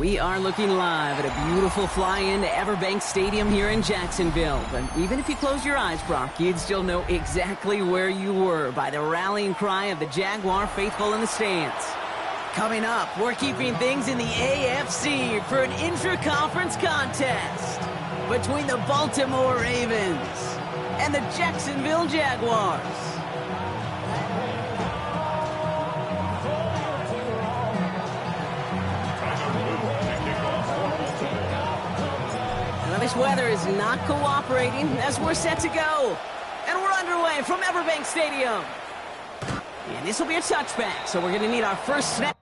We are looking live at a beautiful fly-in to Everbank Stadium here in Jacksonville. But even if you close your eyes, Brock, you'd still know exactly where you were by the rallying cry of the Jaguar faithful in the stands. Coming up, we're keeping things in the AFC for an intra-conference contest between the Baltimore Ravens and the Jacksonville Jaguars. This weather is not cooperating as we're set to go. And we're underway from Everbank Stadium. And this will be a touchback, so we're going to need our first snap.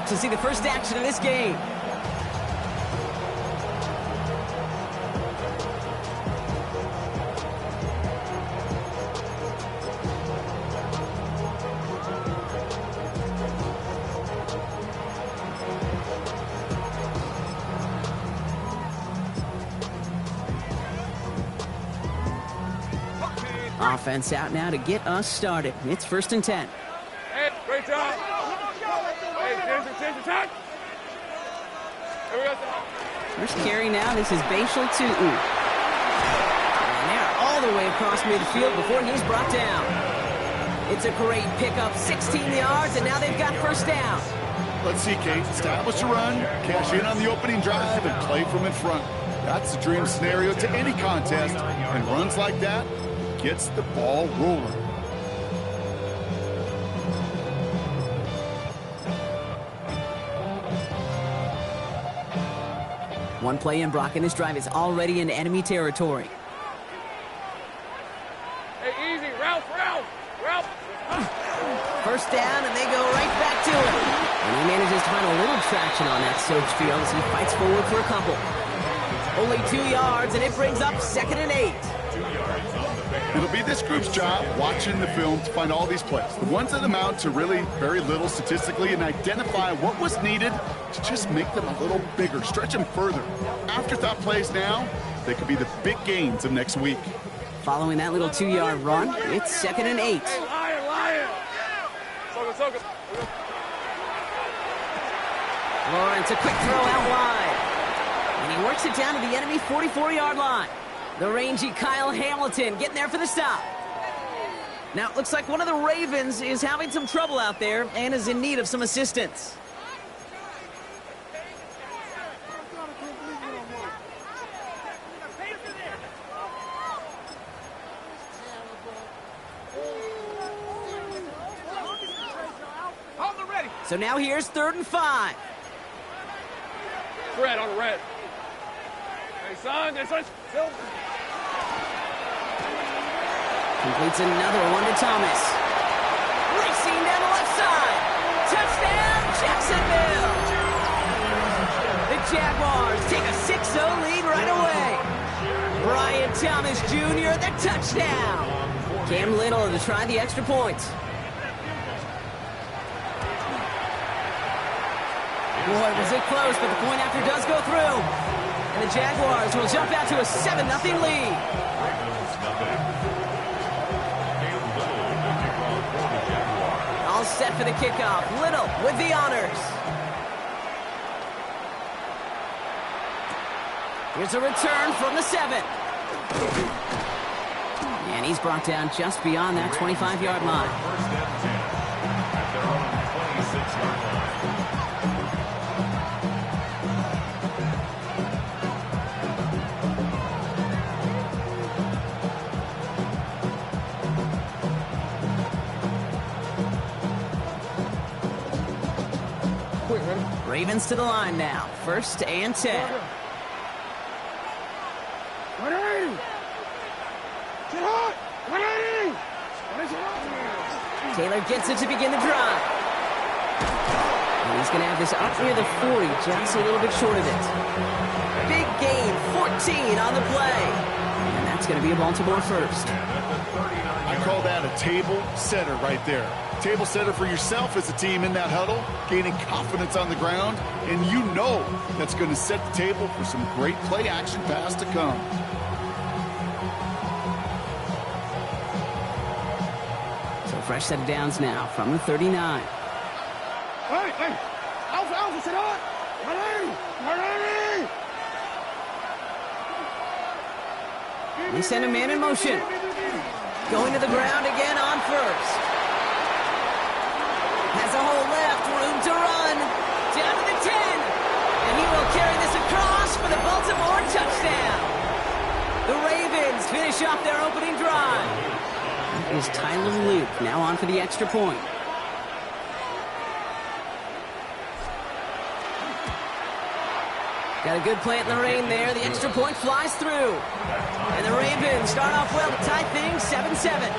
To see the first action of this game. Offense out now to get us started. It's 1st and 10. Hey, great job. First carry now, this is Bashal Tutu. And they're all the way across midfield before he's brought down. It's a great pickup, 16 yards, and now they've got first down. Let's see, Kate. Establish a run, cash in on the opening drive, and play from in front. That's the dream scenario to any contest, and runs like that gets the ball rolling. One play in, Brock, and this drive is already in enemy territory. Hey, easy. Ralph. First down, and they go right back to him. And he manages to find a little traction on that surge field as he fights forward for a couple. Only 2 yards, and it brings up 2nd and 8. It'll be this group's job watching the film to find all these plays. The ones that amount to really very little statistically and identify what was needed to just make them a little bigger, stretch them further. Afterthought plays now, they could be the big gains of next week. Following that little 2-yard run, it's 2nd and 8. Hey, lion. Soka. Lawrence, a quick throw out wide. And he works it down to the enemy 44-yard line. The rangy Kyle Hamilton getting there for the stop. Now, it looks like one of the Ravens is having some trouble out there and is in need of some assistance. So now here's 3rd and 5. Red on red. Hey, son. Completes another one to Thomas. Racing down the left side. Touchdown, Jacksonville. The Jaguars take a 6-0 lead right away. Brian Thomas Jr., the touchdown. Cam Little to try the extra point. Boy, was it close, but the point after does go through. And the Jaguars will jump out to a 7-0 lead. All set for the kickoff. Little with the honors. Here's a return from the 7. And he's brought down just beyond that 25-yard line. Ravens to the line now. 1st and 10. Taylor gets it to begin the drive. And he's going to have this up near the 40, just a little bit short of it. Big gain, 14 on the play. And that's going to be a Baltimore first. I call that a table setter right there. Table setter for yourself as a team in that huddle, gaining confidence on the ground, and you know that's going to set the table for some great play action pass to come. So fresh set of downs now from the 39. They send a man in motion. Going to the ground again on first. Has a hole left, room to run. Down to the 10. And he will carry this across for the Baltimore touchdown. The Ravens finish off their opening drive. That is Tyler Luke now on for the extra point. Got a good plant in the rain there. The extra point flies through. And the Ravens start off well to tie things 7-7.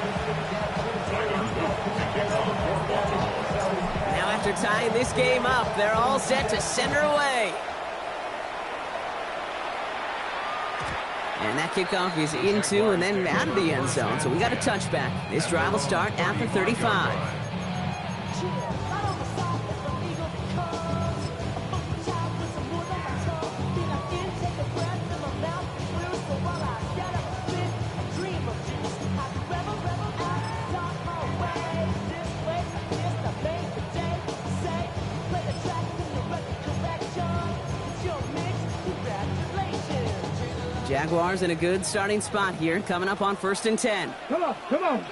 Now after tying this game up, they're all set to send her away. And that kickoff is into and then out of the end zone. So we got a touchback. This drive will start after 35. Jaguars in a good starting spot here, coming up on 1st and 10. Come on. Starting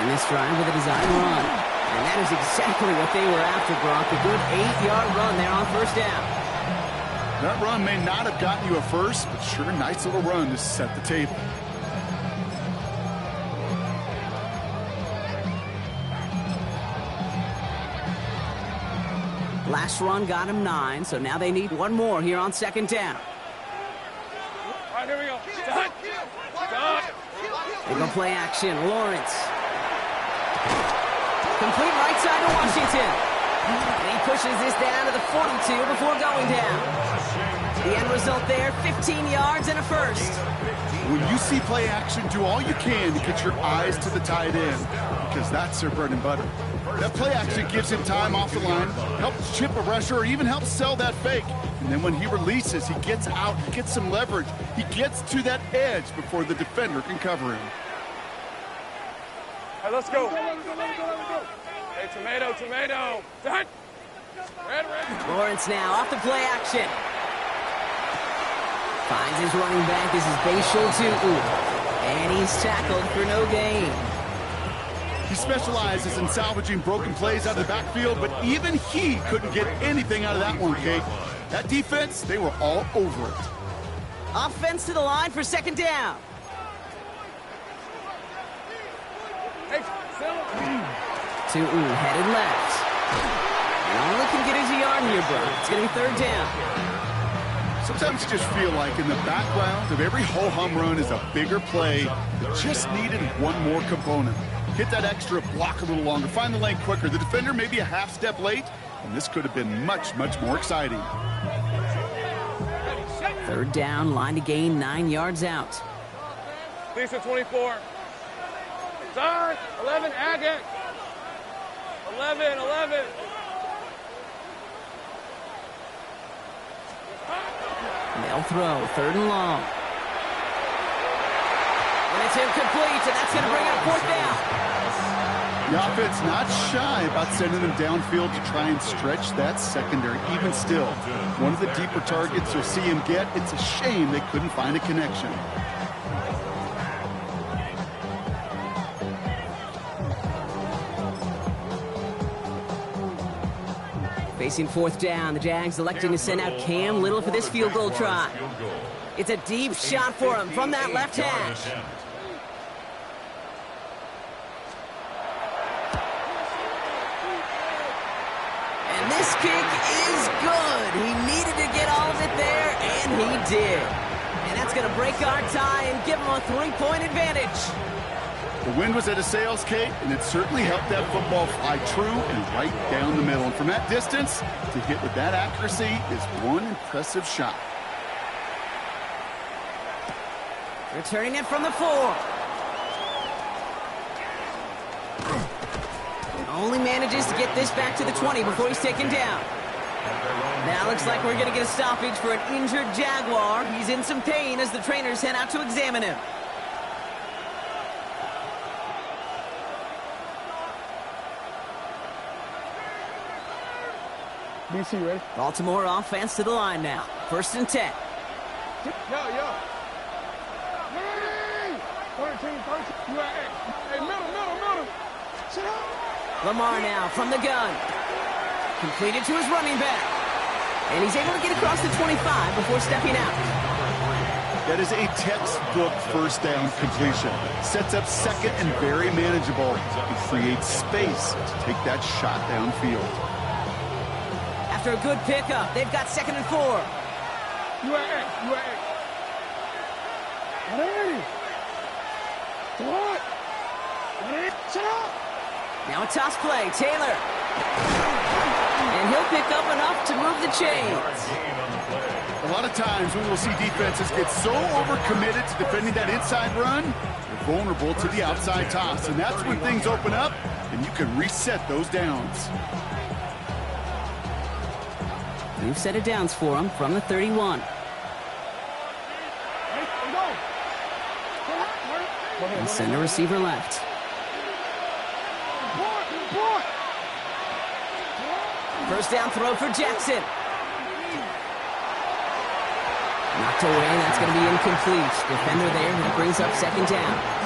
this drive with a design run. And that is exactly what they were after, Brock. A good 8-yard run there on 1st down. That run may not have gotten you a first, but sure, nice little run to set the table. Last run got him 9, so now they need one more here on 2nd down. All right, here we go. Done. They go play action. Lawrence. Complete right side to Washington. And he pushes this down to the 42 before going down. The end result there, 15 yards and a first. When you see play action, do all you can to get your eyes to the tight end, because that's their bread and butter. That play action gives him time off the line, helps chip a rusher, or even helps sell that fake. And then when he releases, he gets out, he gets some leverage. He gets to that edge before the defender can cover him. All right, let's go. Hey, tomato. Done. Red. Lawrence now off the play action. Finds his running back. This is Bashal Tutu. And he's tackled for no gain. He specializes in salvaging broken plays out of the backfield, but even he couldn't get anything out of that one, Kate. That defense, they were all over it. Offense to the line for 2nd down. Hey, Tutu headed left. And all he can get is a yard here, bro. It's going to be 3rd down. Sometimes you just feel like in the background of every ho-hum run is a bigger play that just needed one more component. Hit that extra block a little longer, find the lane quicker. The defender may be a half step late, and this could have been much, much more exciting. 3rd down, line to gain 9 yards out. Lisa 24. Done. 11, Agate. 11. They'll throw, 3rd and long. And it's incomplete, and that's going to bring up 4th down. The offense not shy about sending them downfield to try and stretch that secondary. Even still, one of the deeper targets you'll see him get. It's a shame they couldn't find a connection. Facing 4th down, the Jags electing to send out Cam Little for this field goal try. It's a deep shot for him from that left hash. And this kick is good. He needed to get all of it there, and he did. And that's going to break our tie and give him a 3-point advantage. The wind was at a sails, Kate, and it certainly helped that football fly true and right down the middle. And from that distance, to hit with that accuracy is one impressive shot. Returning it from the 4. Only manages to get this back to the 20 before he's taken down. Now looks like we're going to get a stoppage for an injured Jaguar. He's in some pain as the trainers head out to examine him. BC, ready? Baltimore offense to the line now. 1st and 10. Yo. 13. You at hey, middle. Sit up. Lamar now from the gun. Completed to his running back. And he's able to get across the 25 before stepping out. That is a textbook first down completion. Sets up second and very manageable and creates space to take that shot downfield. After a good pickup, they've got 2nd and 4. You at Hey. What? Sit up. Now a toss play. Taylor. And he'll pick up enough to move the chains. A lot of times we will see defenses get so overcommitted to defending that inside run, they're vulnerable to the outside toss. And that's when things open up, and you can reset those downs. New set of downs for him from the 31. And send a receiver left. First down throw for Jackson. Knocked away, that's going to be incomplete. Defender there, that brings up 2nd down.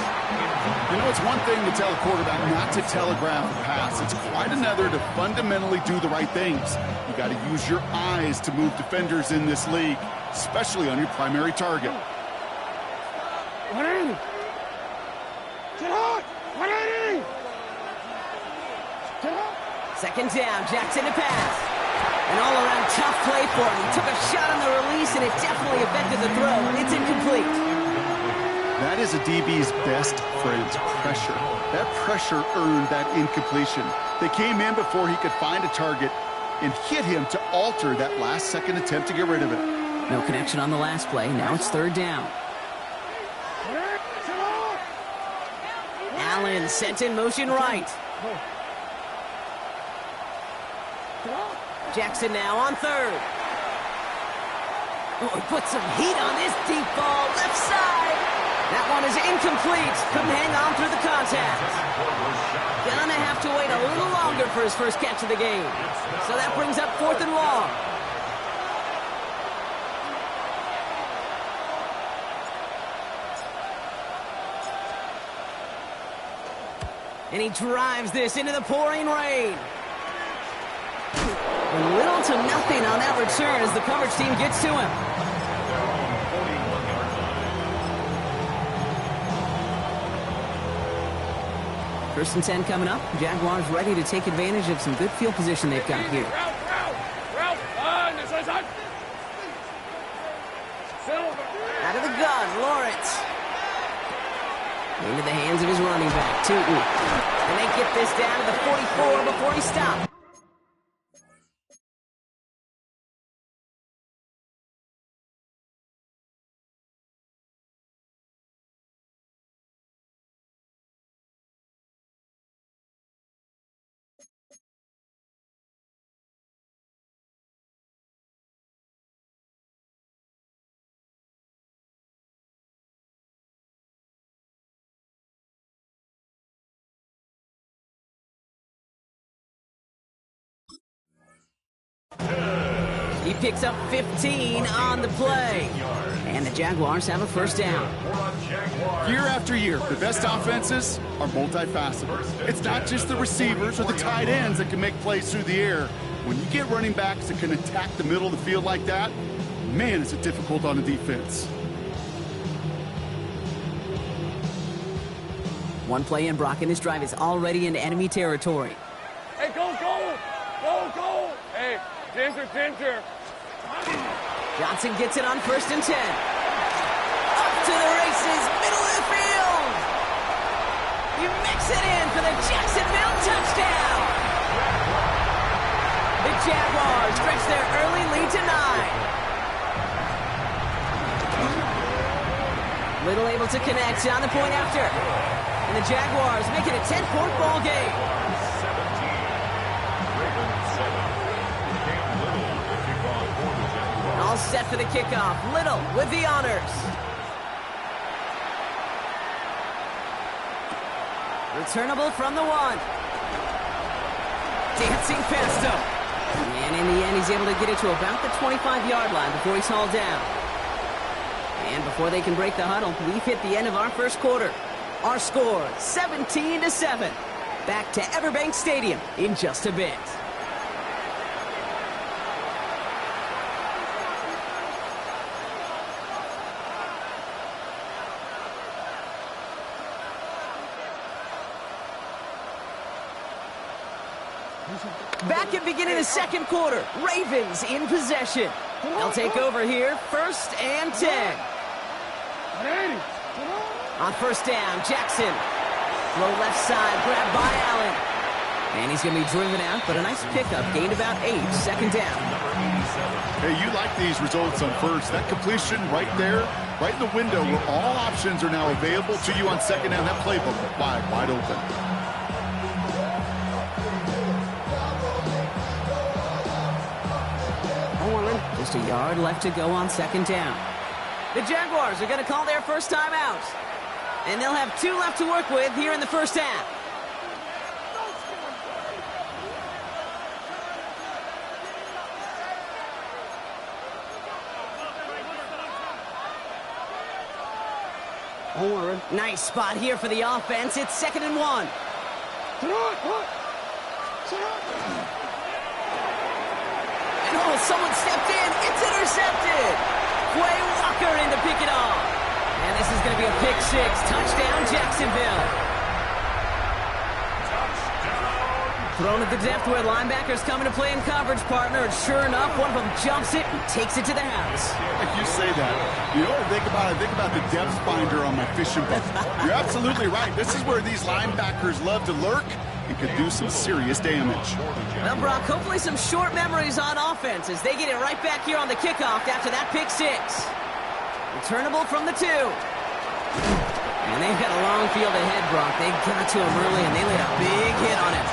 You know, it's one thing to tell a quarterback not to telegraph a pass. It's quite another to fundamentally do the right things. You got to use your eyes to move defenders in this league, especially on your primary target. 180. Get hot. 180. Get hot. 2nd down, Jackson to pass. An all-around tough play for him. He took a shot on the release, and it definitely affected the throw. It's incomplete. That is a DB's best friend, pressure. That pressure earned that incompletion. They came in before he could find a target and hit him to alter that last-second attempt to get rid of it. No connection on the last play. Now it's 3rd down. Allen sent in motion right. Jackson now on 3rd. Oh, he put some heat on this deep ball, left side. That one is incomplete. Couldn't hang on through the contact. Gonna have to wait a little longer for his first catch of the game. So that brings up 4th and long. And he drives this into the pouring rain. And little to nothing on that return as the coverage team gets to him. First and 10 coming up. Jaguars ready to take advantage of some good field position they've got here. Out of the gun, Lawrence. Into the hands of his running back, Tootin. And they get this down to the 44 before he stops. He picks up 15 on the play. And the Jaguars have a first down. Year after year, the best offenses are multifaceted. It's not just the receivers or the tight ends that can make plays through the air. When you get running backs that can attack the middle of the field like that, man, is it difficult on a defense. One play in, Brock, and this drive is already in enemy territory. Hey, go! Hey, Ginger. Johnson gets it on 1st and 10. Up to the races, middle of the field. He mix it in for the Jacksonville touchdown. The Jaguars stretch their early lead to 9. Little able to connect on the point after. And the Jaguars make it a 10-point ball game. 17. Ravens 7. Cam Little, the kickoff for the Jaguars. All set for the kickoff. Little with the honors. Returnable from the 1. Dancing past him. And in the end, he's able to get it to about the 25-yard line before he's hauled down. And before they can break the huddle, we've hit the end of our first quarter. Our score, 17-7. Back to Everbank Stadium in just a bit. Back at beginning of the second quarter. Ravens in possession. They'll take over here, 1st and 10. On first down, Jackson. Low left side, grabbed by Allen. And he's going to be driven out, but a nice pickup. Gained about 8, 2nd down. Hey, you like these results on first. That completion right there, right in the window where all options are now available to you on 2nd down. That playbook wide open. Just a yard left to go on 2nd down. The Jaguars are going to call their first time out. And they'll have 2 left to work with here in the first half. Nice spot here for the offense. It's 2nd and 1. And oh, someone stepped in. It's intercepted. Quay Walker in to pick it off. And this is going to be a pick-6. Touchdown, Jacksonville. Thrown at the depth where linebackers coming to play in coverage, partner. And sure enough, one of them jumps it and takes it to the house. Like you say that, you know what I think about? I think about the depth finder on my fishing boat. You're absolutely right. This is where these linebackers love to lurk and could do some serious damage. Well, Brock, hopefully some short memories on offense as they get it right back here on the kickoff after that pick-6. Returnable from the 2. And they've got a long field ahead, Brock. They got to him early, and they laid a big hit on it.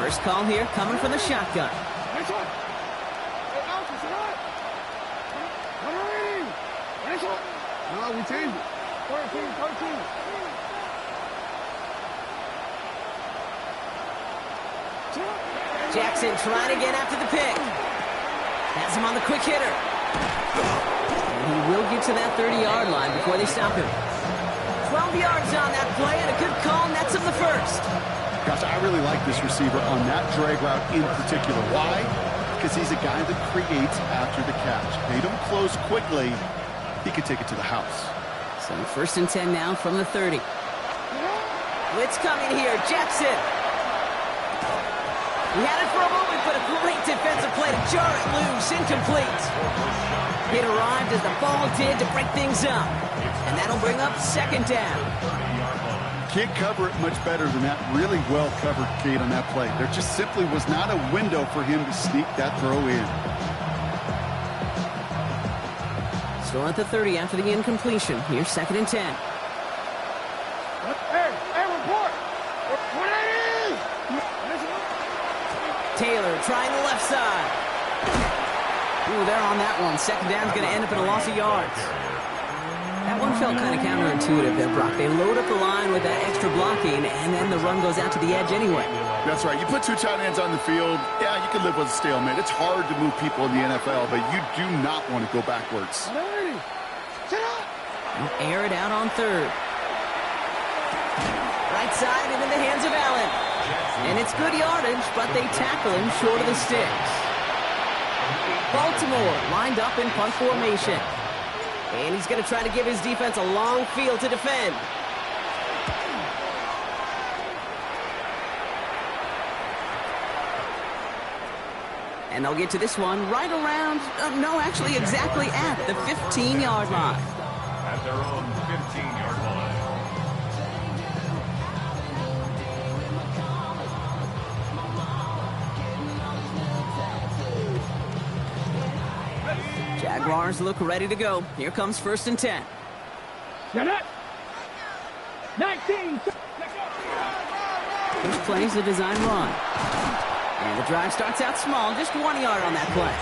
First call here coming from the shotgun. No, we changed it. 13. Jackson trying to get after the pick. Has him on the quick hitter. And he will get to that 30-yard line before they stop him. 12 yards on that play, and a good call nets him the first. Gosh, I really like this receiver on that drag route in particular. Why? Because he's a guy that creates after the catch. They don't close quickly. He could take it to the house. So 1st and 10 now from the 30. Blitz coming here. Jackson. He had it for a moment, but a great defensive play to jar it loose. Incomplete. It arrived as the ball did to break things up. And that'll bring up 2nd down. Can't cover it much better than that. Really well covered, Kate, on that play. There just simply was not a window for him to sneak that throw in. Still at the 30 after the incompletion. Here's 2nd and 10. Hey, report. 180. Taylor trying the left side. Ooh, they're on that one. 2nd down's going to end up in a loss of yards. That one felt kind of counterintuitive there, Brock. They load up the line with that extra blocking, and then the run goes out to the edge anyway. That's right. You put 2 tight ends on the field, yeah, you can live with a stalemate. It's hard to move people in the NFL, but you do not want to go backwards. Air it out on 3rd. Right side into the hands of Allen. And it's good yardage, but they tackle him short of the sticks. Baltimore lined up in punt formation. And he's going to try to give his defense a long field to defend. And they'll get to this one right around, no, actually exactly at the 15-yard line. At their own 15-yard line. Jaguars look ready to go. Here comes 1st and 10. 19. First plays the design run. And the drive starts out small, just 1 yard on that play.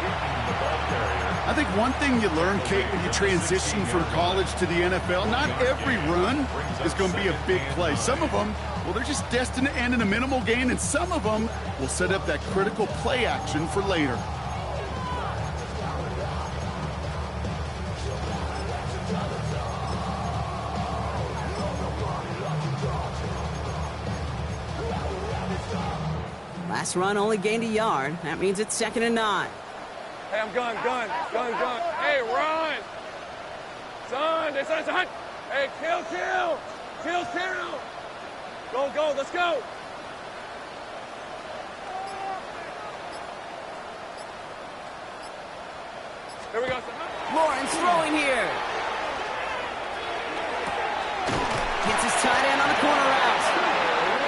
I think one thing you learn, Kate, when you transition from college to the NFL, not every run is going to be a big play. Some of them, well, they're just destined to end in a minimal gain, and some of them will set up that critical play action for later. Last run only gained a yard. That means it's 2nd and 9. Hey, I'm gun. Hey, run. Son, son. Hey, kill. Go, let's go. Here we go, son. Lawrence throwing here. Gets his tight end on the corner route.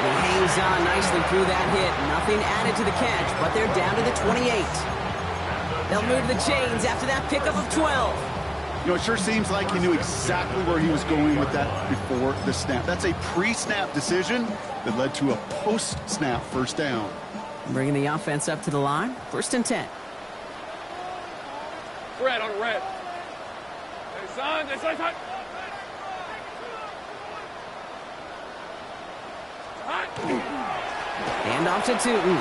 He hangs on nicely through that hit. Nothing added to the catch, but they're down to the 28. They'll move the chains after that pickup of 12. You know, it sure seems like he knew exactly where he was going with that before the snap. That's a pre-snap decision that led to a post-snap first down. Bringing the offense up to the line. 1st and 10. Red on red. Hey, son. Hand off to Tootin.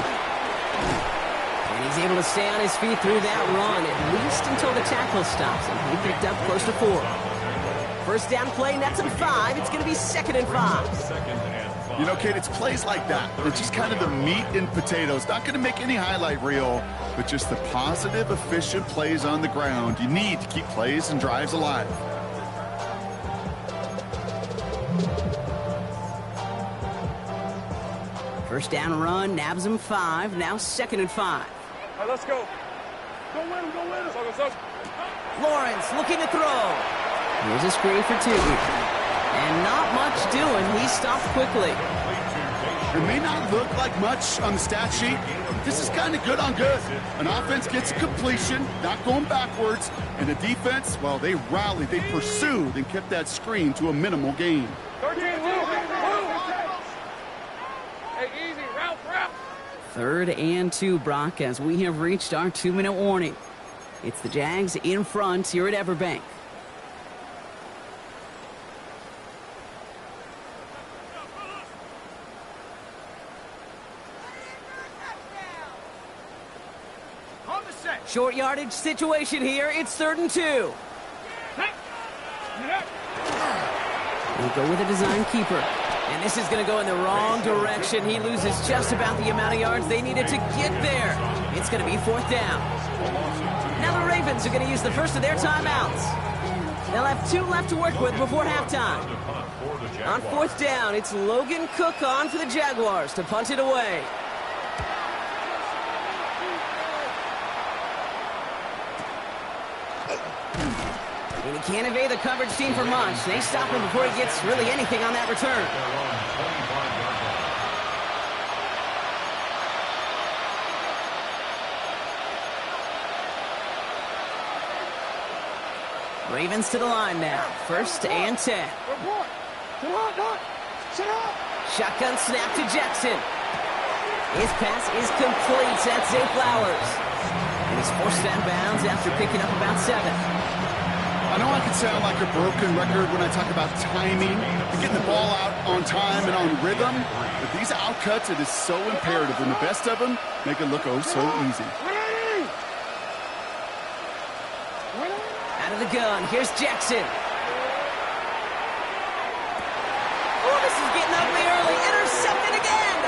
And he's able to stay on his feet through that run, at least until the tackle stops him. He picked up close to 4. First down play, nets him 5. It's going to be 2nd and 5. You know, Kate, it's plays like that. It's just kind of the meat and potatoes. Not going to make any highlight reel, but just the positive, efficient plays on the ground. You need to keep plays and drives alive. First down run, nabs him 5. Now 2nd and 5. All right, let's go. Go win him. So. Lawrence looking to throw. Here's a screen for 2. And not much doing. He stopped quickly. It may not look like much on the stat sheet. This is kind of good on good. An offense gets a completion, not going backwards, and the defense, well, they rallied, they pursued, and kept that screen to a minimal gain. 13, hey, easy, route. 3rd and 2, Brock, as we have reached our 2-minute warning. It's the Jags in front here at Everbank. Short yardage situation here. It's 3rd and 2. We'll go with a design keeper. And this is going to go in the wrong direction. He loses just about the amount of yards they needed to get there. It's going to be 4th down. Now the Ravens are going to use the first of their timeouts. They'll have 2 left to work with before halftime. On 4th down, it's Logan Cook on for the Jaguars to punt it away. And he can't evade the coverage team for much. They stop him before he gets really anything on that return. Ravens to the line now. 1st and 10. Shotgun snap to Jackson. His pass is complete. That's Zay Flowers. And he's forced out of bounds after picking up about 7. I know I can sound like a broken record when I talk about timing and getting the ball out on time and on rhythm, but these outcuts, it is so imperative, and the best of them make it look oh so easy. Out of the gun, here's Jackson. Oh, this is getting ugly early. Intercepted again.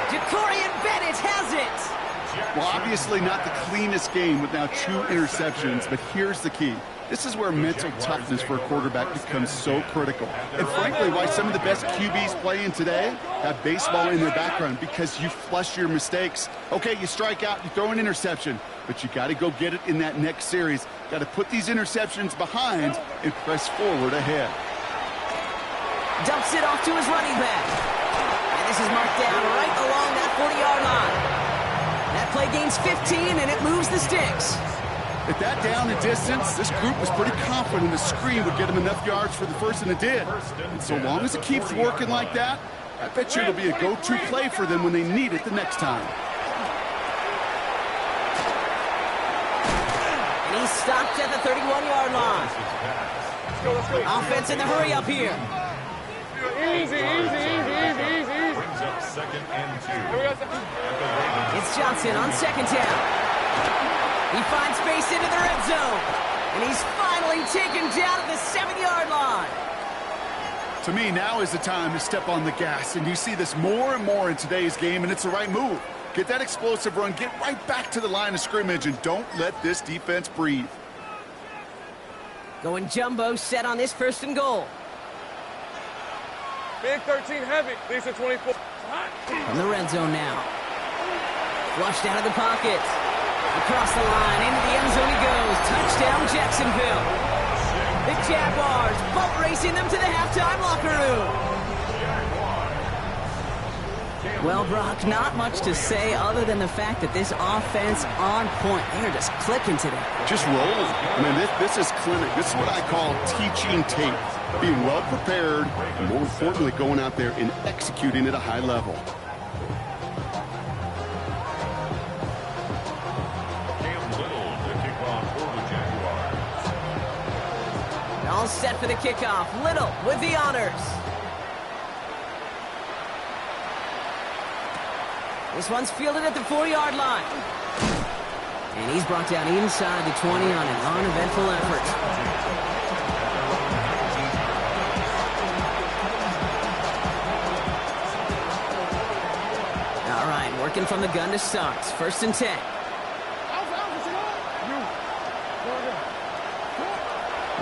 Jacorian Bennett has it. Well, obviously not the cleanest game with now 2 interceptions, but here's the key. This is where mental toughness for a quarterback becomes so critical. And frankly, why some of the best QBs playing today have baseball in their background, because you flush your mistakes. Okay, you strike out, you throw an interception, but you got to go get it in that next series. Got to put these interceptions behind and press forward ahead. Dumps it off to his running back. And this is marked down right along that 40-yard line. That play gains 15, and it moves the sticks. At that down and distance, this group was pretty confident the screen would get them enough yards for the first, and it did. And so long as it keeps working like that, I bet you it'll be a go-to play for them when they need it the next time. And he's stopped at the 31-yard line. Let's go. Offense in the hurry up here. Easy. Brings up 2nd and 2. It's Johnson on 2nd down. He finds space into the red zone. And he's finally taken down at the 7-yard line. To me, now is the time to step on the gas, and you see this more and more in today's game, and it's the right move. Get that explosive run, get right back to the line of scrimmage, and don't let this defense breathe. Going jumbo set on this 1st and goal. Big 13 heavy. Lisa 24. From the red zone now. Flushed out of the pocket. Across the line, into the end zone he goes. Touchdown, Jacksonville. The Jaguars boat racing them to the halftime locker room. Well, Brock, not much to say other than the fact that this offense on point. They're just clicking today. Just rolling. I mean, this is clinic. This is what I call teaching tape. Being well prepared, and more importantly, going out there and executing at a high level. All set for the kickoff. Little with the honors. This one's fielded at the 4-yard line. And he's brought down inside the 20 on an uneventful effort. All right, working from the gun to start. 1st and 10.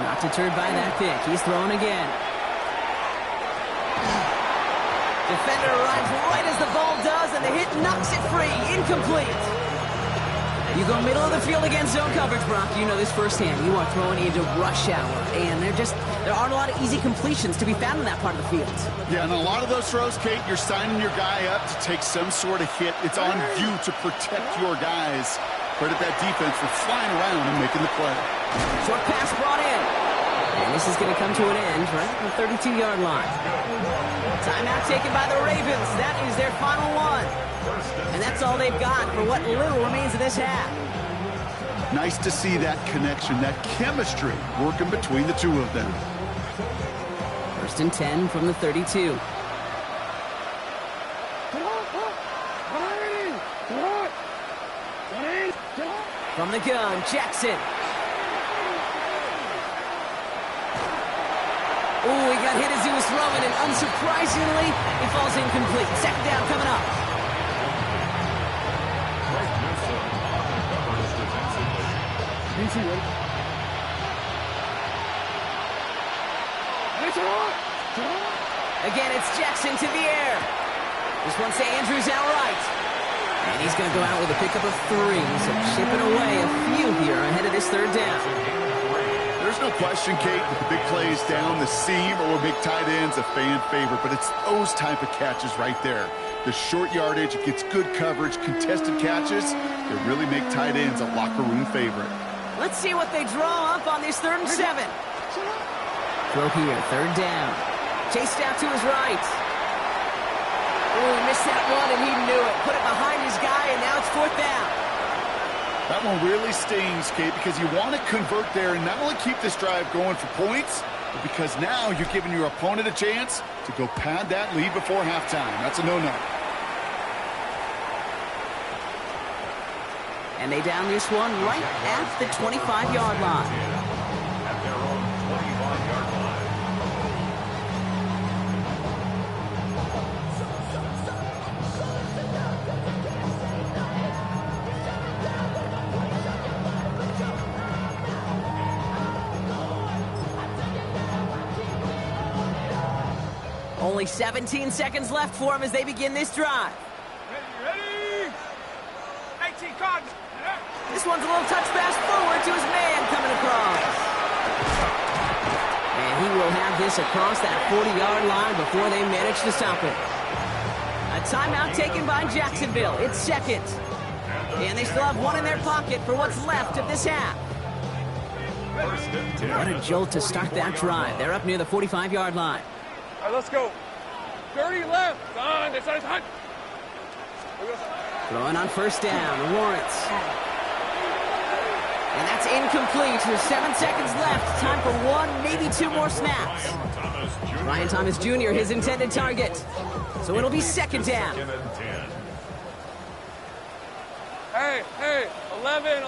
Not deterred by that pick. He's throwing again. Defender arrives right as the ball does, and the hit knocks it free. Incomplete. You go middle of the field against zone coverage, Brock. You know this firsthand. You are throwing into rush hour, and there aren't a lot of easy completions to be found in that part of the field. Yeah, and a lot of those throws, Kate, you're signing your guy up to take some sort of hit. It's on you to protect your guys. Credit that defense for flying around and making the play. Short pass brought in. And this is going to come to an end right at the 32-yard line. Timeout taken by the Ravens. That is their final one. And that's all they've got for what little remains of this half. Nice to see that connection, that chemistry working between the two of them. 1st and 10 from the 32. From the gun, Jackson. Ooh, he got hit as he was throwing, and unsurprisingly, he falls incomplete. 2nd down coming up. Again, it's Jackson to the air. This one's to Andrews outright. And he's going to go out with a pickup of 3, so chipping away a few here ahead of this 3rd down. There's no question, Kate, that the big plays down the seam or big tight ends a fan favorite, but it's those type of catches right there. The short yardage, it gets good coverage, contested catches that really make tight ends a locker room favorite. Let's see what they draw up on this 3rd and 7. Throw here, 3rd down. Chased out to his right. Oh, he missed that one, and he knew it. Put it behind his guy, and now it's 4th down. That one really stings, Kate, because you want to convert there and not only keep this drive going for points, but because now you're giving your opponent a chance to go pad that lead before halftime. That's a no-no. And they down this one right at the 25-yard line. At their own 25-yard line. Only 17 seconds left for him as they begin this drive. Ready? 18 cards. This one's a little touch pass forward to his man coming across. And he will have this across that 40-yard line before they manage to stop it. A timeout taken by Jacksonville. It's 2nd. And they still have one in their pocket for what's left of this half. First and 10. What a jolt to start that drive. They're up near the 45-yard line. All right, let's go. 30 left. Done. This side's hot. Throwing on first down, Lawrence. And that's incomplete. There's 7 seconds left. Time for 1, maybe 2 more snaps. Ryan Thomas Jr., his intended target. So it'll be second down. Second and 10. Hey, 11.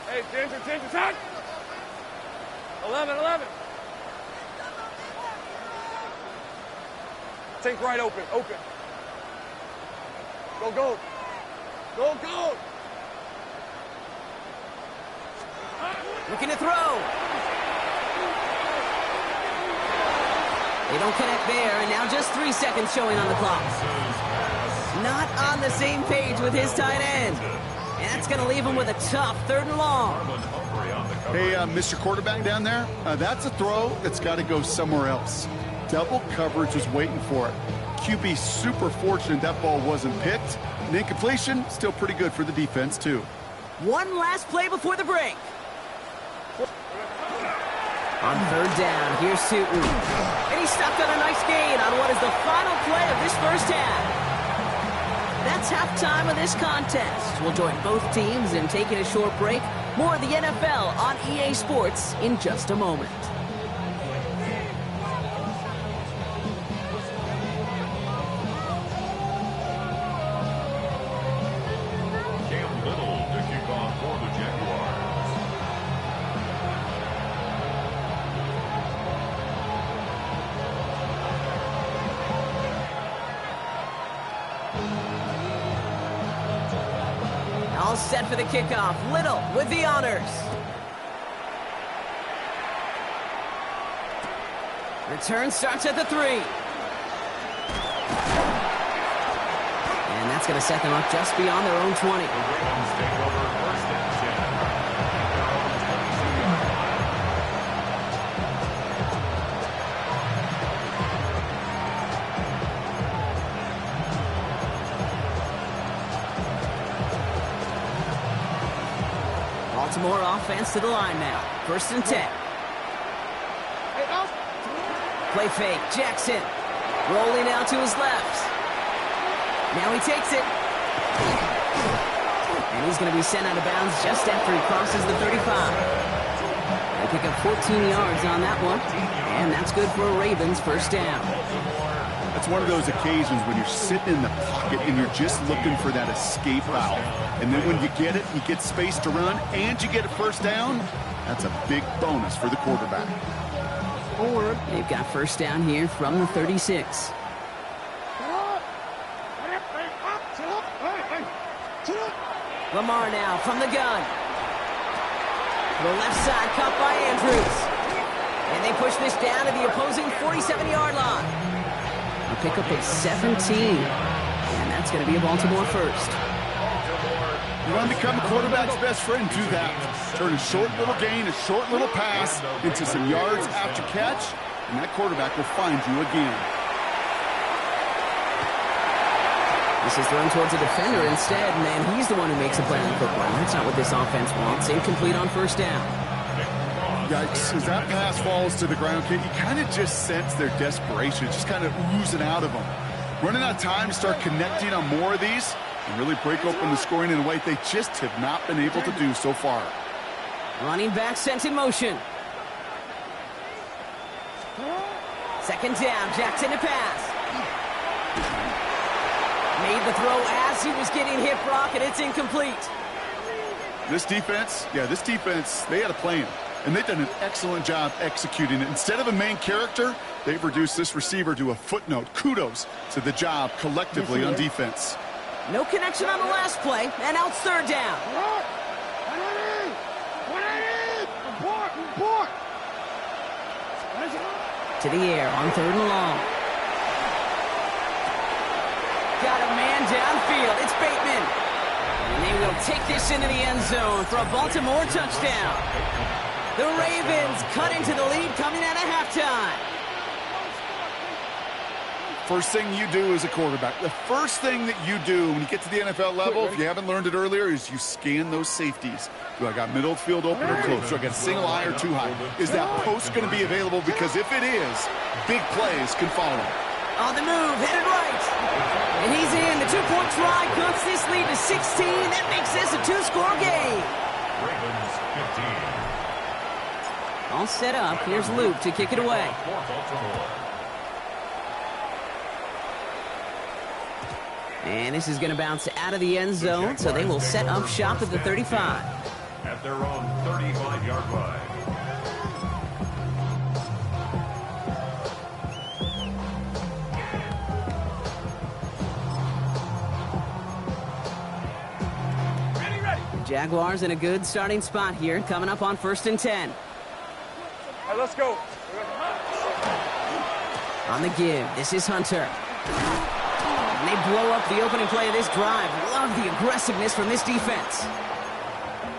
Hey, Ginger, hot. 11. Take right open. Go. Looking to throw. They don't connect there, and now just 3 seconds showing on the clock. Not on the same page with his tight end. And that's going to leave him with a tough 3rd and long. Hey, Mr. Quarterback down there, that's a throw that's got to go somewhere else. Double coverage was waiting for it. QB super fortunate that ball wasn't picked. And incompletion, still pretty good for the defense, too. One last play before the break. On 3rd down, here's Sutton. And he stopped on a nice gain on what is the final play of this first half. That's halftime of this contest. We'll join both teams in taking a short break. More of the NFL on EA Sports in just a moment. Cam Little to kick off for the Jaguars. All set for the kickoff. Little with the honors. Return starts at the 3. And that's going to set them up just beyond their own 20. Ravens take over first and 10. Their own 22-yard line. Baltimore offense to the line now. 1st and 10. Play fake. Jackson. Rolling out to his left. Now he takes it. And he's going to be sent out of bounds just after he crosses the 35. They pick up 14 yards on that one. And that's good for a Ravens first down. That's one of those occasions when you're sitting in the pocket and you're just looking for that escape valve. And then when you get it, you get space to run, and you get a first down. That's a big bonus for the quarterback. They've got first down here from the 36. Lamar now from the gun. The left side cut by Andrews. And they push this down to the opposing 47-yard line. They'll pick up a 17. And that's going to be a Baltimore first. You want to become a quarterback's best friend, do that. Turn a short little gain, a short little pass into some yards after catch, and that quarterback will find you again. This is thrown towards a defender instead, and he's the one who makes a play on the football. That's not what this offense wants. Incomplete on first down. Yikes, as that pass falls to the ground, kid, you kind of just sense their desperation. It's just kind of oozing out of them. Running out of time to start connecting on more of these and really break open the scoring in a way they just have not been able to do so far. Running back sent in motion. Second down, Jackson to pass. Made the throw as he was getting hit, Brock, and it's incomplete. This defense, they had a plan, and they've done an excellent job executing it. Instead of a main character, they've reduced this receiver to a footnote. Kudos to the job collectively on defense. No connection on the last play, and now it's third down. To the air on 3rd and long. Got a man downfield. It's Bateman. And they will take this into the end zone for a Baltimore touchdown. The Ravens cut into the lead coming out of halftime. First thing you do as a quarterback, the first thing that you do when you get to the NFL level, if you haven't learned it earlier, is you scan those safeties. Do I got middle field open or close? Do I got a single high or two high? Is that post going to be available? Because if it is, big plays can follow. On the move, headed right. And he's in. The two-point try cuts this lead to 16. That makes this a two-score game. Ravens 15. All set up. Here's Luke to kick it away. And this is going to bounce out of the end zone, so they will set up shop at the 35. At their own 35-yard line. Jaguars in a good starting spot here, coming up on 1st and 10. All right, let's go. On the give, this is Hunter. And they blow up the opening play of this drive. Love the aggressiveness from this defense.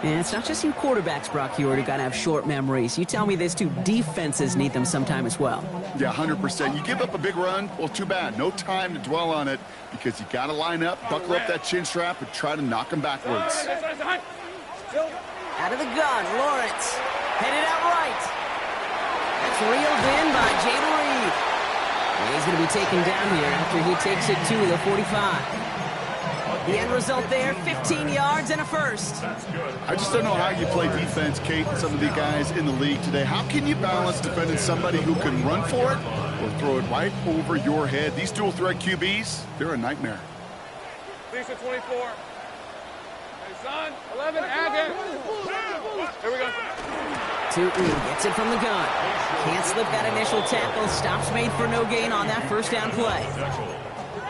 And it's not just you quarterbacks, Brock Hewitt, who got to have short memories. You tell me this too, defenses need them sometime as well. Yeah, 100%. You give up a big run, well, too bad. No time to dwell on it because you got to line up, buckle up that chin strap, and try to knock them backwards. Out of the gun, Lawrence. Headed out right. That's reeled in by Jayden Reed. And he's going to be taken down here after he takes it to the 45. The end result there, 15 yards and a first. I just don't know how you play defense, Kate, and some of the guys in the league today. How can you balance defending somebody who can run for it or throw it right over your head? These dual threat QBs, they're a nightmare. Lisa 24. Hey, son, 11, add Here we go. Tootin gets it from the gun. Can't slip that initial tackle. Stops made for no gain on that first down play.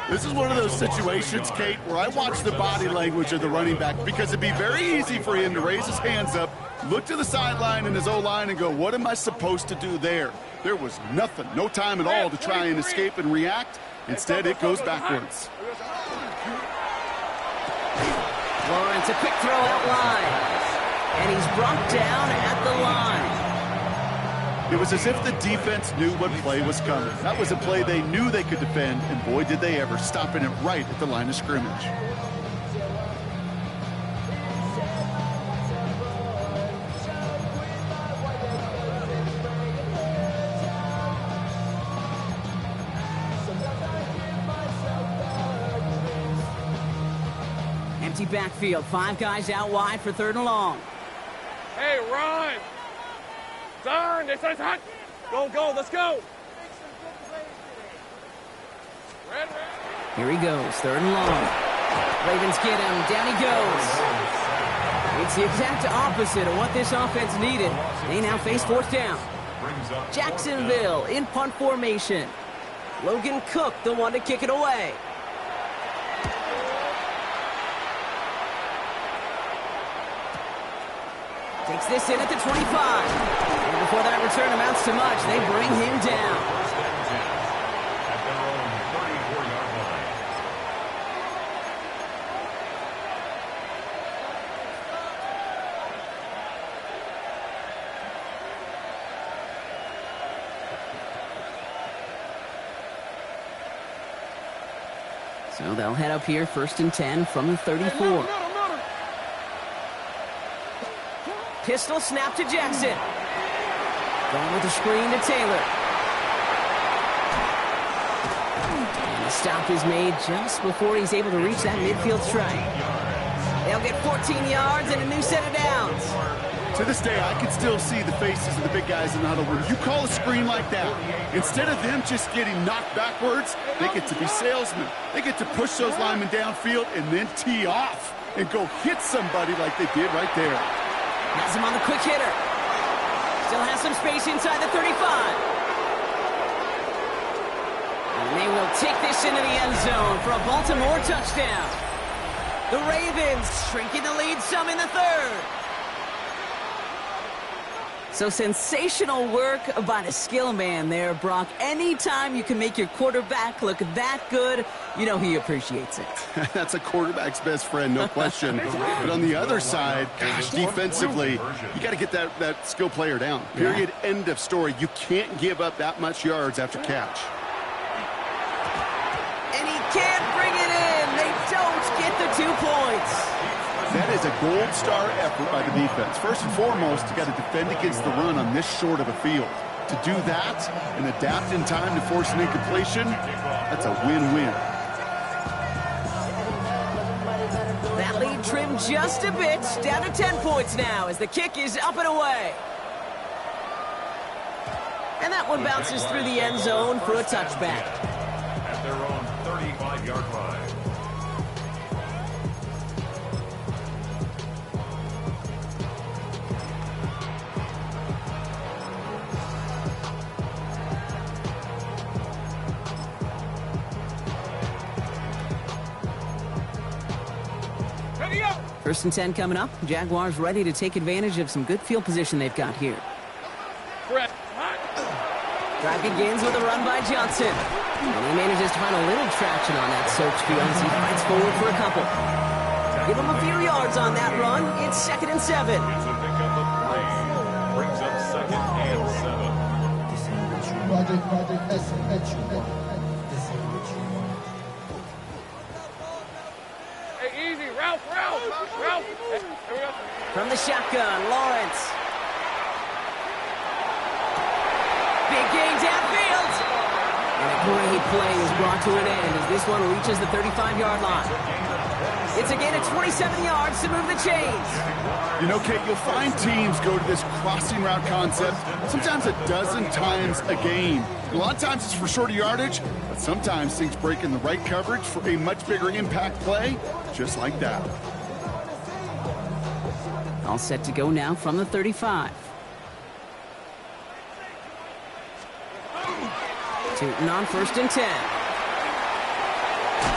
This is one of those situations, Kate, where I watch the body language of the running back because it'd be very easy for him to raise his hands up, look to the sideline and his O-line and go, what am I supposed to do there? There was nothing, no time at all to try and escape and react. Instead, it goes backwards. Lawrence, a quick throw out line. And he's brought down at the line. It was as if the defense knew what play was coming. That was a play they knew they could defend, and boy, did they ever, stopping it right at the line of scrimmage. Empty backfield, 5 guys out wide for 3rd and long. Hey, run! Turn! This is hot! Go, go, let's go! Red. Here he goes, 3rd and long. Ravens get him, down he goes. It's the exact opposite of what this offense needed. They now face 4th down. Jacksonville in punt formation. Logan Cook, the one to kick it away. Takes this in at the 25. And before that return amounts to much, they bring him down. At their own 34-yard line. So they'll head up here, 1st and 10 from the 34. Pistol snap to Jackson. Going with the screen to Taylor. And the stop is made just before he's able to reach that midfield strike. They'll get 14 yards and a new set of downs. To this day, I can still see the faces of the big guys in the huddle. When you call a screen like that, instead of them just getting knocked backwards, they get to be salesmen. They get to push those linemen downfield and then tee off and go hit somebody like they did right there. Has him on the quick hitter. Still has some space inside the 35. And they will take this into the end zone for a Baltimore touchdown. The Ravens shrinking the lead some in the 3rd. So sensational work by the skill man there, Brock. Anytime you can make your quarterback look that good, you know he appreciates it. That's a quarterback's best friend, no question. But on the other side, gosh, defensively, you got to get that skill player down. Period, end of story. You can't give up that much yards after catch. That is a gold star effort by the defense. First and foremost, you got to defend against the run on this short of a field. To do that and adapt in time to force an incompletion, that's a win-win. That lead trimmed just a bit, down to 10 points now as the kick is up and away. And that one bounces through the end zone for a touchback. At their own 35-yard line. First and 10 coming up. Jaguars ready to take advantage of some good field position they've got here. Drive begins with a run by Johnson. And he manages to find a little traction on that soaked field as he fights forward for a couple. Give him a few yards on that run. It's 2nd and 7. It's a pickup of 3. Brings up 2nd and 7. Hey, easy. Ralph. Hey, here we go. From the shotgun, Lawrence. Big gain downfield. And a great play is brought to an end as this one reaches the 35-yard line. It's a gain of 27 yards to move the chains. You know, Kate, you'll find teams go to this crossing route concept sometimes a dozen times a game. A lot of times it's for shorter yardage, but sometimes things break in the right coverage for a much bigger impact play, just like that. All set to go now from the 35. Tootin on 1st and 10.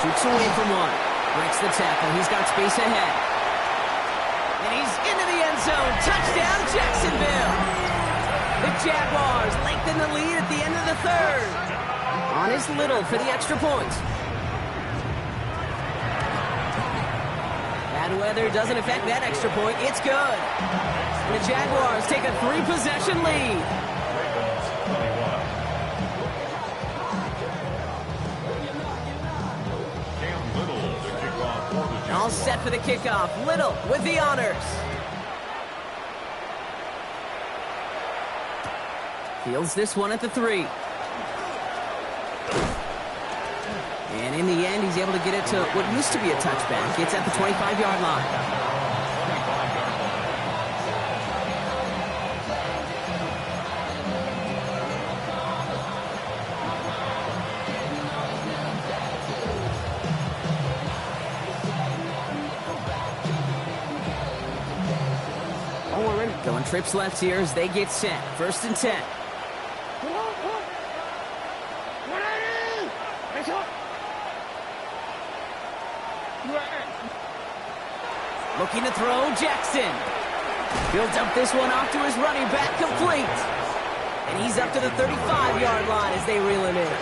Shoots away from one. Breaks the tackle. He's got space ahead. And he's into the end zone. Touchdown, Jacksonville. The Jaguars lengthen the lead at the end of the 3rd. On is Little for the extra point. Bad weather doesn't affect that extra point. It's good. And the Jaguars take a 3-possession lead. All set for the kickoff. Little with the honors. Fields this one at the 3. And in the end, he's able to get it to what used to be a touchback. It's at the 25-yard line. Going trips left here as they get set. 1st and 10. Looking to throw, Jackson. Builds up this one off to his running back, complete. And he's up to the 35-yard line as they reel him in.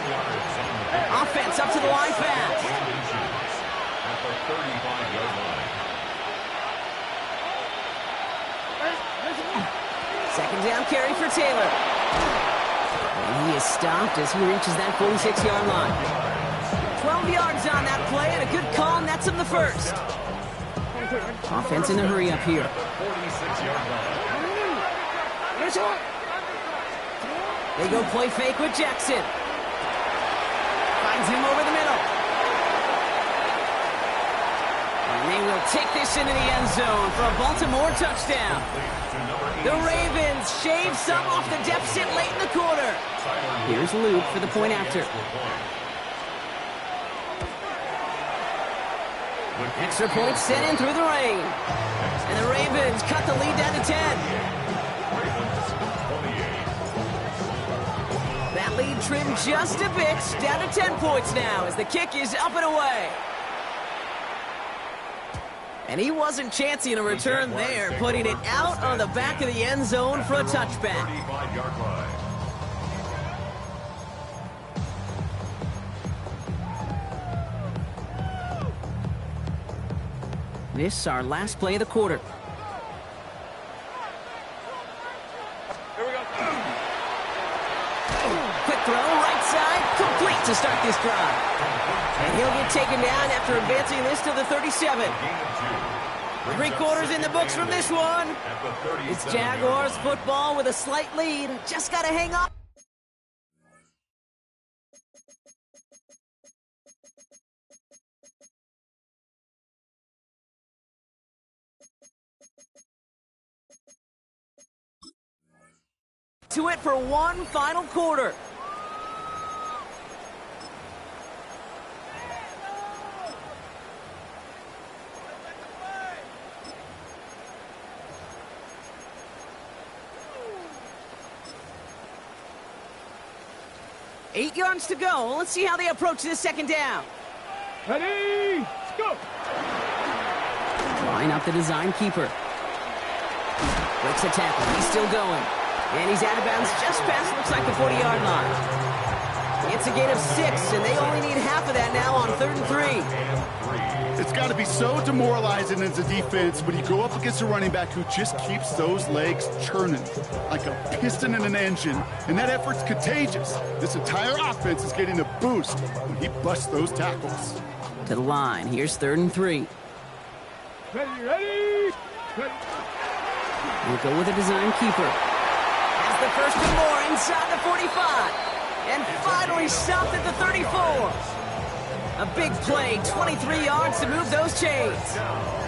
Offense up to the line fast. At the 35-yard line. 2nd down carry for Taylor. And he is stopped as he reaches that 46-yard line. 12 yards on that play and a good call nets him the 1st. Offense in a hurry up here. 46-yard line. They go play fake with Jackson. Finds him over the middle. And they will take this into the end zone for a Baltimore touchdown. The Ravens shave some off the deficit late in the quarter. Here's Luke for the point after. Extra point sent in through the rain. And the Ravens cut the lead down to 10. That lead trimmed just a bit, down to 10 points now as the kick is up and away. And he wasn't chancing a return there, putting it out on the back of the end zone for a touchback. 35-yard line. This is our last play of the quarter. Here we go. Quick throw, right side, complete to start this drive. And he'll get taken down after advancing this to the 37. 3/4 in the books from this one. It's Jaguars football with a slight lead. Just got to hang on. To it for one final quarter. Eight yards to go. Let's see how they approach this second down. Ready, let's go. Line up the design keeper. Breaks the tackle. He's still going. And he's out of bounds just past, looks like, the 40-yard line. It's a gain of 6, and they only need half of that now on 3rd and 3. It's got to be so demoralizing as a defense when you go up against a running back who just keeps those legs churning like a piston in an engine, and that effort's contagious. This entire offense is getting a boost when he busts those tackles. To the line. Here's 3rd and 3. Ready. We'll go with a design keeper. Has the first and more inside the 45. And finally stopped at the 34. A big play, 23 yards to move those chains.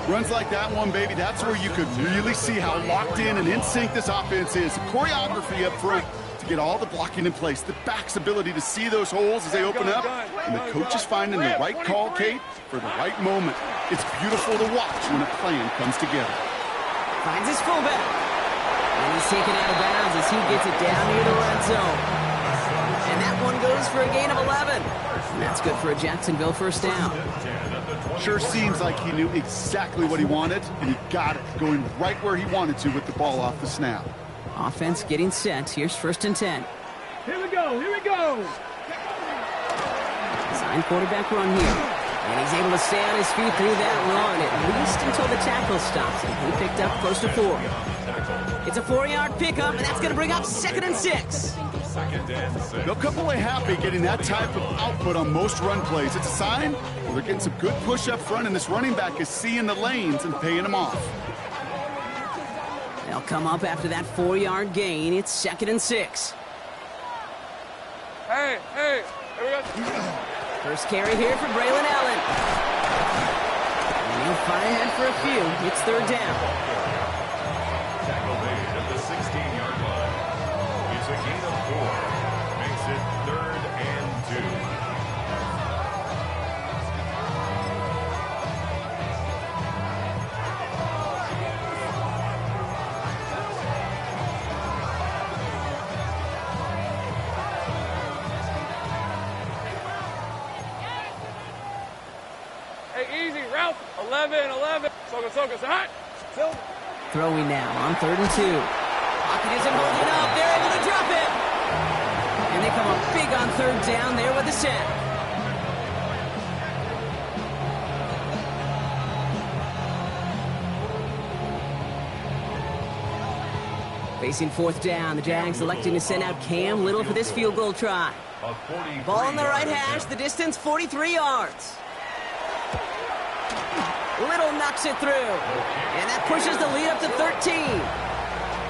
Runs like that one, baby, that's where you could really see how locked in and in sync this offense is. Choreography up front to get all the blocking in place. The back's ability to see those holes as they open up. And the coach is finding the right call, Kate, for the right moment. It's beautiful to watch when a plan comes together. Finds his fullback. And he's taken out of bounds as he gets it down near the red zone. And that one goes for a gain of 11. And that's good for a Jacksonville first down. Sure seems like he knew exactly what he wanted, and he got it, going right where he wanted to with the ball off the snap. Offense getting set. Here's 1st and 10. Here we go. Design quarterback run here. And he's able to stay on his feet through that run, at least until the tackle stops him. He picked up close to 4. It's a 4-yard pickup, and that's going to bring up 2nd and 6. They'll come away happy getting that type of output on most run plays. It's a sign they're getting some good push up front, and this running back is seeing the lanes and paying them off. They'll come up after that 4-yard gain. It's 2nd and 6. Hey, here we go. First carry here for Braylon Allen. And he'll fire ahead for a few. It's 3rd down. Tackle made at the 16-yard line. It's a gain of 4. Makes it 3rd and 2. Hey, easy, Ralph. 11. Soka, hot. Throwing now on 3rd and 2. Pocket isn't holding up. They're able to drop it. And they come up big on 3rd down there with the sack. Facing 4th down, the Jags electing to send out Cam Little for this field goal try. Ball on the right hash, the distance 43 yards. Little knocks it through, and that pushes the lead up to 13.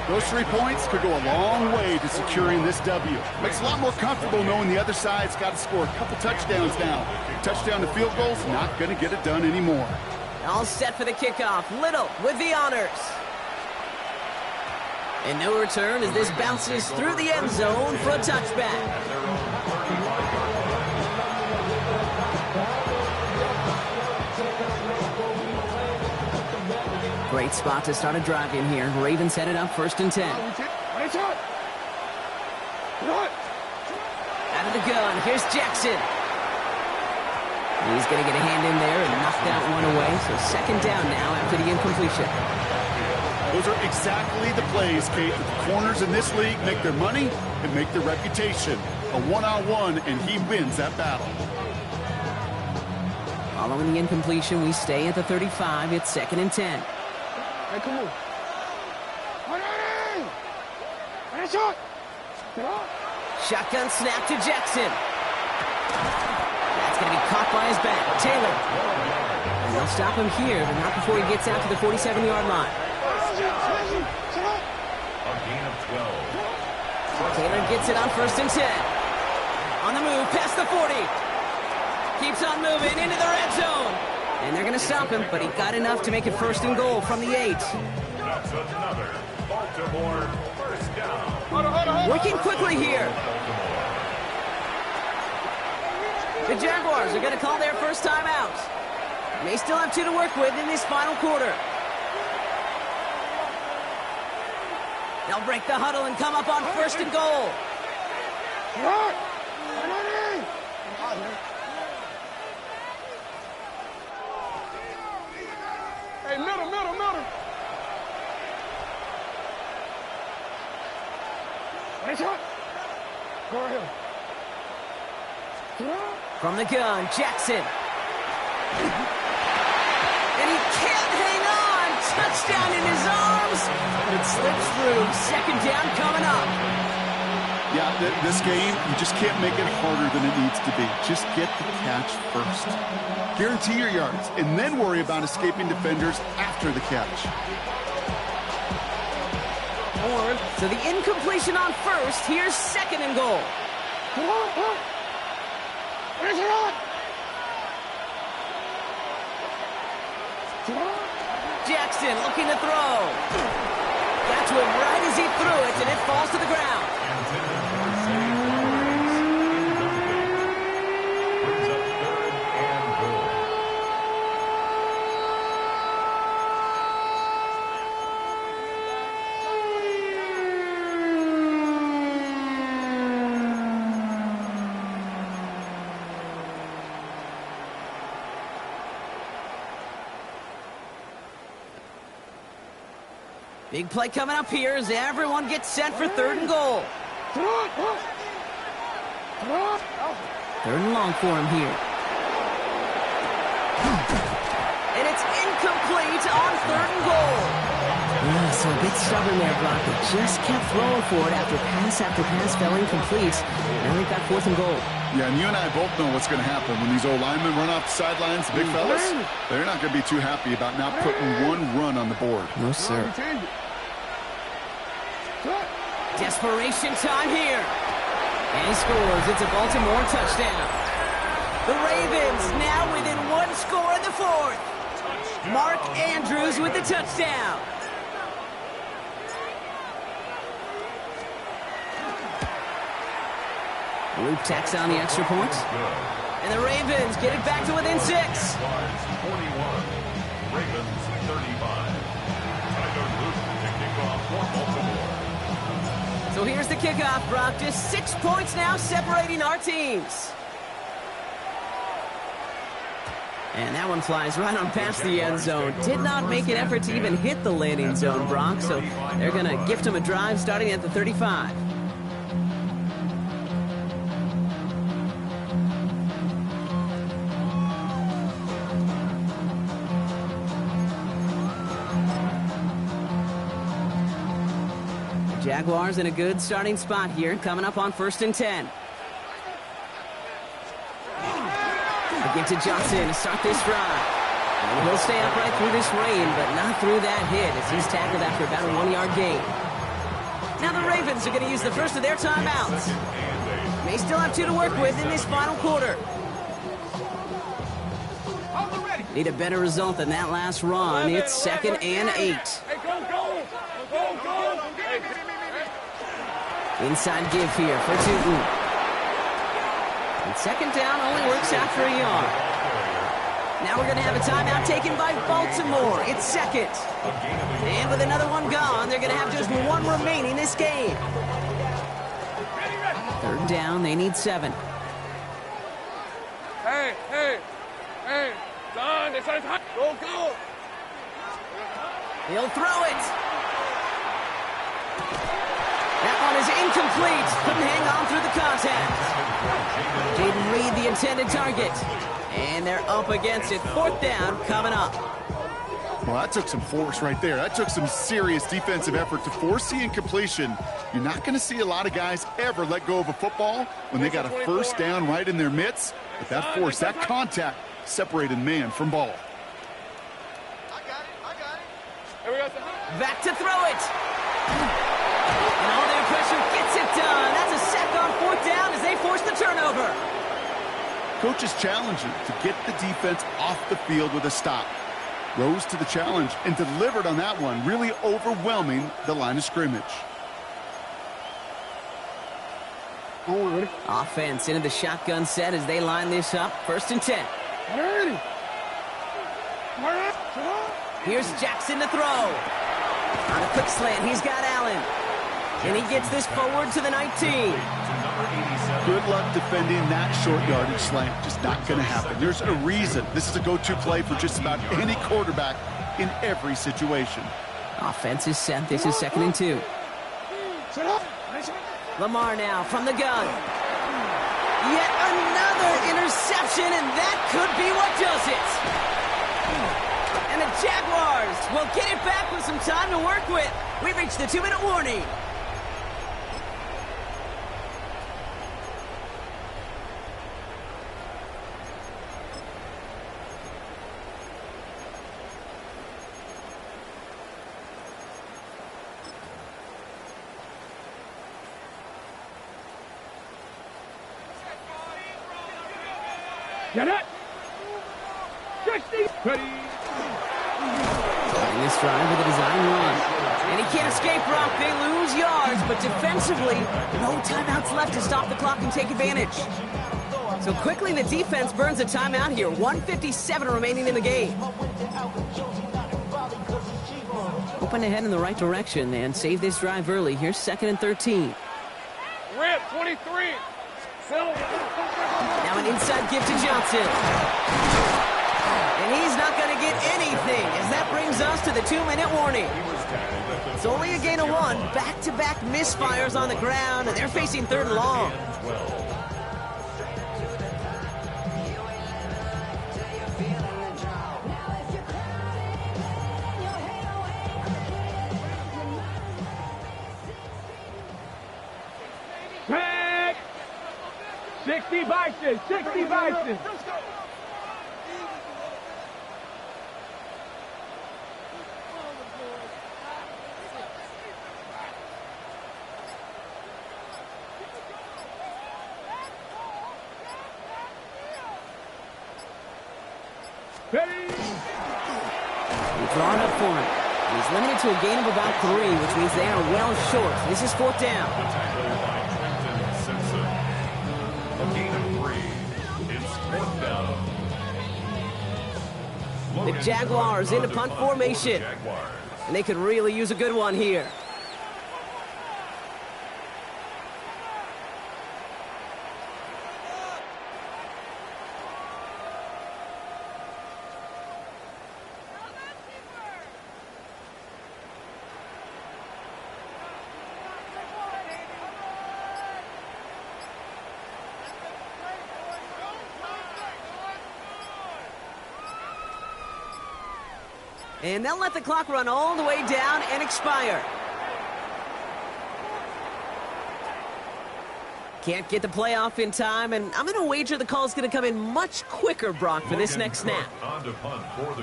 Those 3 points could go a long way to securing this W. Makes it a lot more comfortable knowing the other side's got to score a couple touchdowns now. Touchdown to field goals, not going to get it done anymore. All set for the kickoff. Little with the honors. And no return as this bounces through the end zone for a touchback. Great spot to start a drive in here. Ravens set it up 1st and 10. Out of the gun, here's Jackson. He's going to get a hand in there and knock that one away. So 2nd down now after the incompletion. Those are exactly the plays, Kate, that the corners in this league make their money and make their reputation. A one-on-one, and he wins that battle. Following the incompletion, we stay at the 35. It's 2nd and 10. Hey, come on. Shotgun snap to Jackson. That's going to be caught by his back. Taylor. And they'll stop him here, but not before he gets out to the 47-yard line. A gain of 12. Taylor gets it on 1st and 10. On the move, past the 40. Keeps on moving into the red zone. And they're going to stop him, but he got enough to make it 1st and goal from the 8. That's another Baltimore first down. Working quickly here. The Jaguars are going to call their first time out. They still have 2 to work with in this final quarter. They'll break the huddle and come up on 1st and goal. Hey, middle. Nice shot. Go ahead. From the gun, Jackson. And he can't hang on. Touchdown in his arms. But it slips through. 2nd down coming up. Yeah, this game, you just can't make it harder than it needs to be. Just get the catch first. Guarantee your yards, and then worry about escaping defenders after the catch. So the incompletion on 1st. Here's 2nd and goal. Jackson looking to throw. Got to him right as he threw it, and it falls to the ground. Brings up 3rd and goal. Big play coming up here as everyone gets set for 3rd and goal. 3rd and long for him here. And it's incomplete on 3rd and goal. Yeah, so a bit stubborn there, Brock. They just kept throwing for it after pass fell incomplete. Now they've got 4th and goal. Yeah, and you and I both know what's going to happen when these old linemen run off the sidelines, the big fellas. They're not going to be too happy about not putting one run on the board. No, sir. Desperation time here. And he scores. It's a Baltimore touchdown. The Ravens now within 1 score in the 4th. Mark Andrews with the touchdown. Luke tacks on the extra point. And the Ravens get it back to within 6. 41. Ravens 35. Tyler Luke to kick off for Baltimore. So here's the kickoff, Brock. Just 6 points now separating our teams. And that one flies right on past the end zone. Did not make an effort to even hit the landing zone, Brock. So they're going to gift him a drive starting at the 35. Jaguars in a good starting spot here, coming up on 1st and 10. They give to Johnson to start this drive. And he'll stay upright through this rain, but not through that hit as he's tackled after about a 1-yard gain. Now the Ravens are going to use the first of their timeouts. They still have 2 to work with in this final quarter. Need a better result than that last run. It's 2nd and 8. Inside give here for Tootin. And 2nd down only works out for a yard. Now we're going to have a timeout taken by Baltimore. It's 2nd. And with another one gone, they're going to have just 1 remaining this game. 3rd down, they need 7. Hey. Don, it's time. Go. He'll throw it. That one is incomplete. Couldn't hang on through the contact. Didn't read the intended target. And they're up against it. 4th down coming up. Well, that took some force right there. That took some serious defensive effort to force the incompletion. You're not going to see a lot of guys ever let go of a football when they got a 1st down right in their midst. But that force, that contact, separated man from ball. Here we go. Back to throw it. And all their pressure gets it done. That's a sack on 4th down as they force the turnover. Coach is challenging to get the defense off the field with a stop. Rose to the challenge and delivered on that one, really overwhelming the line of scrimmage. Ready? Offense into the shotgun set as they line this up. 1st and 10. Ready. Here's Jackson to throw. On a quick slant, he's got Allen. And he gets this forward to the 19. Good luck defending that short yardage slant. Just not going to happen. There's a reason this is a go-to play for just about any quarterback in every situation. Offense is set. This is 2nd and 2. Set up. Lamar now from the gun. Yet another interception, and that could be what does it. And the Jaguars will get it back with some time to work with. We've reached the 2-minute warning. Get it. 60. Ready. Starting this drive with a design run. And he can't escape, Brock. They lose yards, but defensively, no timeouts left to stop the clock and take advantage. So quickly, the defense burns a timeout here. 1:57 remaining in the game. Hoping to head in the right direction and save this drive early. Here's 2nd and 13. Rip, 23. Silver. Now an inside give to Johnson. And he's not going to get anything as that brings us to the 2-minute warning. It's only a gain of 1. Back-to-back misfires on the ground, and they're facing 3rd and long. Back. 60 Bison. 60 Bison. Drawn up for him. He's limited to a gain of about 3, which means they are well short. This is 4th down. A gain of 3. It's 4th down. The Jaguars into punt formation. And they could really use a good one here. And they'll let the clock run all the way down and expire. Can't get the play off in time, and I'm going to wager the call's going to come in much quicker, Brock, for this next snap.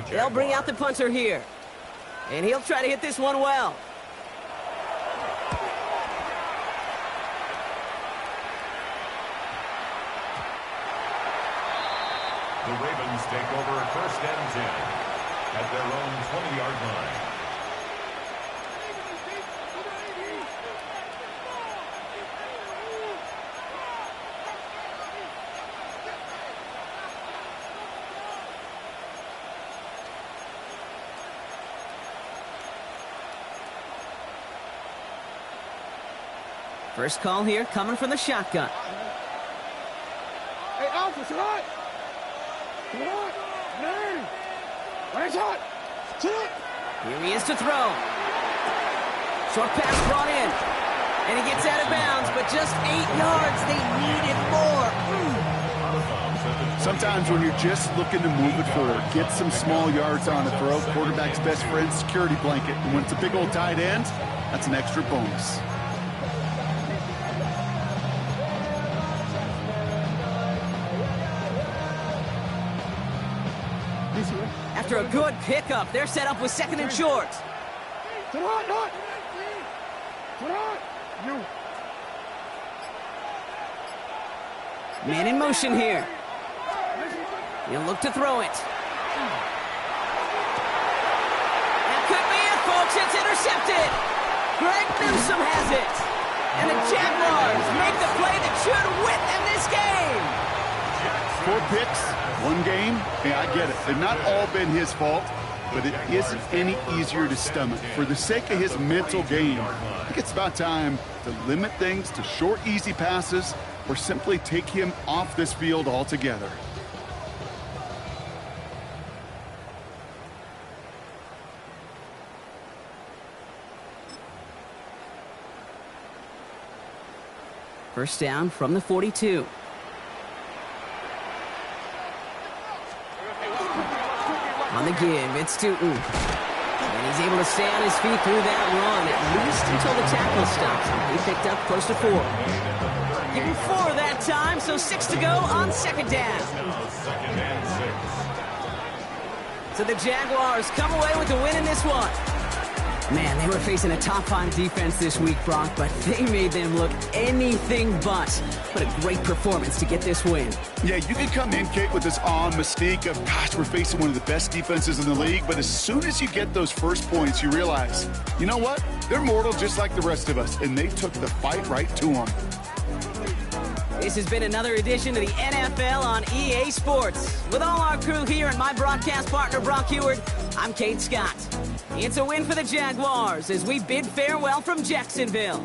They'll bring out the punter here. And he'll try to hit this one well. The Ravens take over 1st and 10 at their own 20-yard line. First call here coming from the shotgun. Hey, Alpha, sit on. Sit on. Nine. Right shot. Sit up. Here he is to throw. Short pass brought in. And he gets out of bounds, but just 8 yards. They needed more. Sometimes when you're just looking to move it forward, get some small yards on the throw. Quarterback's best friend, security blanket. And when it's a big old tight end, that's an extra bonus. After a good pickup, they're set up with 2nd and short. Man in motion here. He'll look to throw it. That could be it, folks. It's intercepted. Greg Newsome has it. And the Jaguars make the play that should win them this game. 4 picks, 1 game. Yeah, I get it. They've not all been his fault, but it isn't any easier to stomach. For the sake of his mental game, I think it's about time to limit things to short, easy passes or simply take him off this field altogether. First down from the 42. On the give, it's Stoughton. And he's able to stay on his feet through that run, at least until the tackle stops him. He picked up close to 4. Give him 4 that time, so 6 to go on second down. So the Jaguars come away with the win in this one. Man, they were facing a top-5 defense this week, Brock, but they made them look anything but. What a great performance to get this win. Yeah, you can come in, Kate, with this awe and mystique of, gosh, we're facing one of the best defenses in the league, but as soon as you get those first points, you realize, you know what? They're mortal just like the rest of us, and they took the fight right to them. This has been another edition of the NFL on EA Sports. With all our crew here and my broadcast partner, Brock Heward, I'm Kate Scott. It's a win for the Jaguars as we bid farewell from Jacksonville.